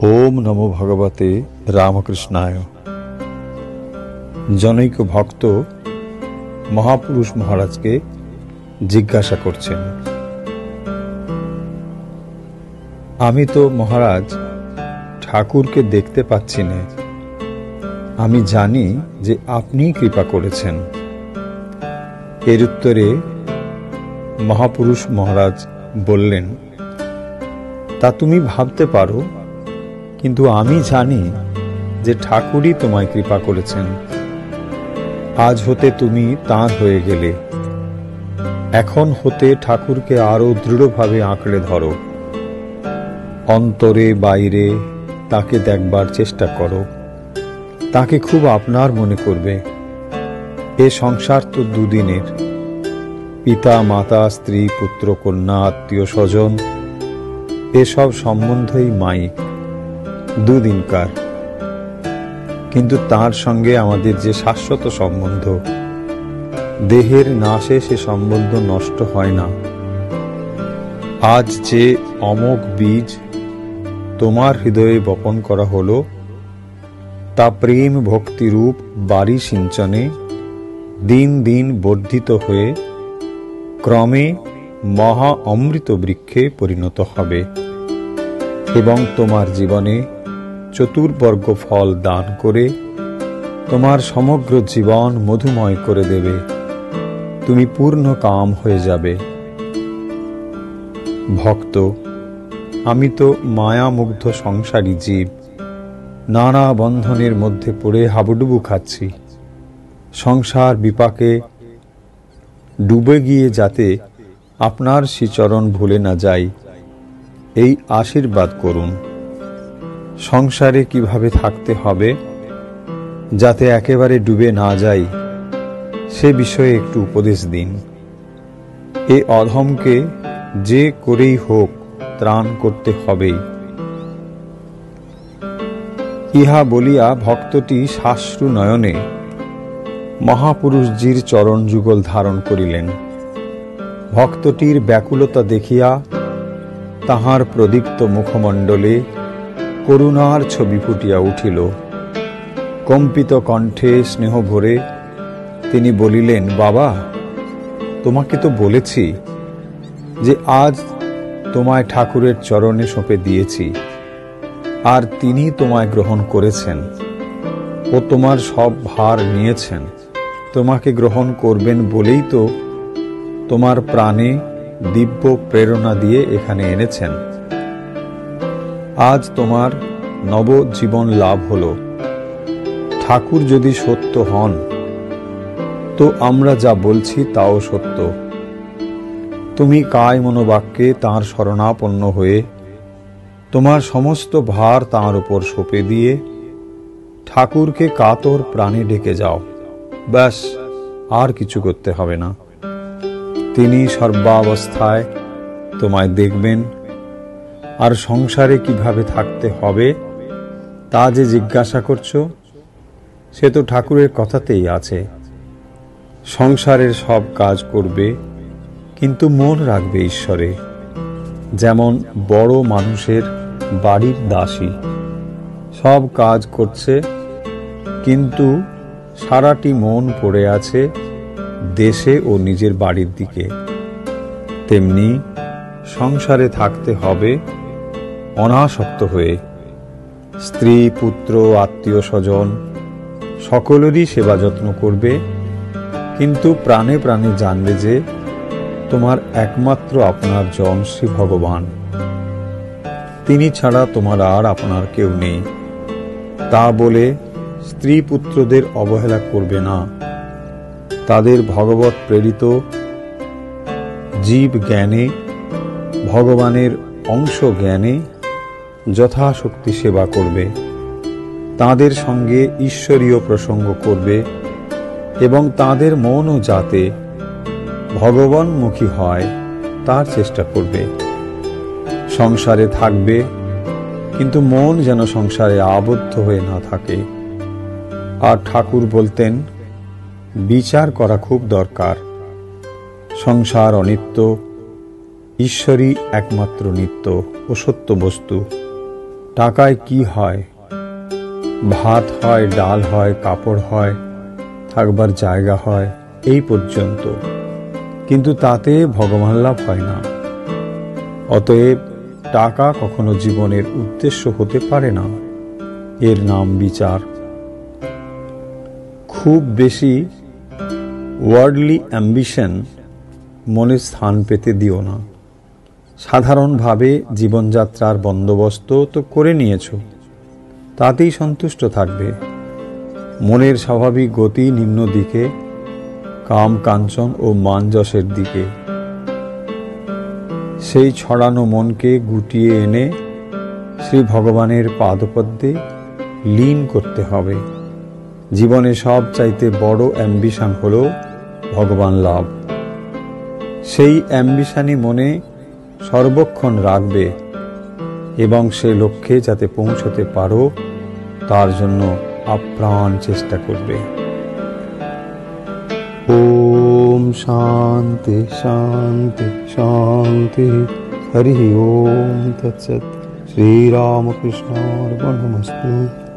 ওম নমো ভগবতে রামকৃষ্ণায়। জনৈক ভক্ত মহাপুরুষ মহারাজকে জিজ্ঞাসা করছেন, আমি তো মহারাজ ঠাকুরকে দেখতে পাচ্ছি না, আমি জানি যে আপনি কৃপা করেছেন। এর উত্তরে মহাপুরুষ মহারাজ বললেন, তা তুমি ভাবতে পারো, কিন্তু আমি জানি যে ঠাকুরই তোমায় কৃপা করেছেন। আজ হতে তুমি তাঁর হয়ে গেলে। এখন হতে ঠাকুরকে আরো দৃঢ়ভাবে আঁকড়ে ধরো। অন্তরে বাইরে তাকে দেখবার চেষ্টা করো। তাকে খুব আপনার মনে করবে। এ সংসার তো দুদিনের। পিতা মাতা স্ত্রী পুত্র কন্যা আত্মীয় স্বজন এসব সম্বন্ধই মাইক, দুদিনকার। কিন্তু তার সঙ্গে আমাদের যে শাশ্বত সম্বন্ধ, দেহের নাশে সে সম্বন্ধ নষ্ট হয় না। আজ যে অমোঘ বীজ তোমার হৃদয়ে বপন করা হলো, তা প্রেম ভক্তিরূপ বাড়ি সিঞ্চনে দিন দিন বর্ধিত হয়ে ক্রমে মহা অমৃত বৃক্ষে পরিণত হবে এবং তোমার জীবনে চতুর্বর্গ ফল দান করে তোমার সমগ্র জীবন মধুময় করে দেবে। তুমি পূর্ণ কাম হয়ে যাবে। ভক্ত, আমি তো মায়ামুগ্ধ সংসারী জীব, নানা বন্ধনের মধ্যে পড়ে হাবুডুবু খাচ্ছি। সংসার বিপাকে ডুবে গিয়ে যাতে আপনার শ্রীচরণ ভুলে না যাই, এই আশীর্বাদ করুন। সংসারে কিভাবে থাকতে হবে যাতে একেবারে ডুবে না যাই, সে বিষয়ে একটু উপদেশ দিন। এ অধমকে যে করেই হোক ত্রাণ করতে হবেই। ইহা বলিয়া ভক্তটি সাশ্রু নয়নে মহাপুরুষজির চরণ যুগল ধারণ করিলেন। ভক্তটির ব্যাকুলতা দেখিয়া তাহার প্রদীপ্ত মুখমণ্ডলে করুণার ছবি ফুটিয়া উঠিল। কম্পিত কণ্ঠে স্নেহ ভরে তিনি বলিলেন, বাবা, তোমাকে তো বলেছি যে আজ তোমায় ঠাকুরের চরণে সঁপে দিয়েছি, আর তিনি তোমায় গ্রহণ করেছেন ও তোমার সব ভার নিয়েছেন। তোমাকে গ্রহণ করবেন বলেই তো তোমার প্রাণে দিব্য প্রেরণা দিয়ে এখানে এনেছেন। আজ তোমার নবজীবন লাভ হলো। ঠাকুর যদি সত্য হন, তো আমরা যা বলছি তাও সত্য। তুমি কায় মনোবাক্যে তাঁর শরণাপন্ন হয়ে তোমার সমস্ত ভার তাঁর উপর সঁপে দিয়ে ঠাকুরকে কাতর প্রাণে ডেকে যাও। ব্যাস, আর কিছু করতে হবে না। তিনি সর্বাবস্থায় তোমায় দেখবেন। আর সংসারে কিভাবে থাকতে হবে তা যে জিজ্ঞাসা করছো, সে তো ঠাকুরের কথাতেই আছে। সংসারের সব কাজ করবে, কিন্তু মন রাখবে ঈশ্বরে। যেমন বড় মানুষের বাড়ির দাসী সব কাজ করছে, কিন্তু সারাটি মন পড়ে আছে দেশে ও নিজের বাড়ির দিকে। তেমনি সংসারে থাকতে হবে অনাসক্ত হয়ে। স্ত্রী পুত্র আত্মীয় স্বজন সকলেরই সেবা যত্ন করবে, কিন্তু প্রাণে প্রাণে জানবে যে তোমার একমাত্র আপনার জন শ্রী ভগবান। তিনি ছাড়া তোমার আর আপনার কেউ নেই। তা বলে স্ত্রী পুত্রদের অবহেলা করবে না। তাদের ভগবৎ প্রেরিত জীব জ্ঞানে, ভগবানের অংশ জ্ঞানে যথাশক্তি সেবা করবে। তাদের সঙ্গে ঈশ্বরীয় প্রসঙ্গ করবে এবং তাদের মনও যাতে ভগবানমুখী হয় তার চেষ্টা করবে। সংসারে থাকবে, কিন্তু মন যেন সংসারে আবদ্ধ হয়ে না থাকে। আর ঠাকুর বলতেন, বিচার করা খুব দরকার। সংসার অনিত্য, ঈশ্বরই একমাত্র নিত্য ও সত্য বস্তু। টাকায় কি হয়? ভাত হয়, ডাল হয়, কাপড় হয়, থাকবার জায়গা হয়, এই পর্যন্ত। কিন্তু তাতে ভগবান লাভ হয় না। অতএব টাকা কখনো জীবনের উদ্দেশ্য হতে পারে না। এর নাম বিচার। খুব বেশি ওয়ার্ল্ডলি অ্যাম্বিশন মনে স্থান পেতে দিও না। সাধারণভাবে জীবনযাত্রার বন্দোবস্ত তো করে নিয়েছো, তাতেই সন্তুষ্ট থাকবে। মনের স্বাভাবিক গতি নিম্ন দিকে, কাম কাঞ্চন ও মান যশের দিকে। সেই ছড়ানো মনকে গুটিয়ে এনে শ্রী ভগবানের পাদপদ্মে লীন করতে হবে। জীবনে সব চাইতে বড় অ্যাম্বিশন হল ভগবান লাভ। সেই অ্যাম্বিশনই মনে সর্বক্ষণ রাখবে এবং সে লক্ষ্যে যাতে পৌঁছতে পারো তার জন্য আপ্রাণ চেষ্টা করবে। ওম শান্তি শান্তি শান্তি। হরি ওম তৎসৎ। শ্রীরামকৃষ্ণার্পণমস্তু।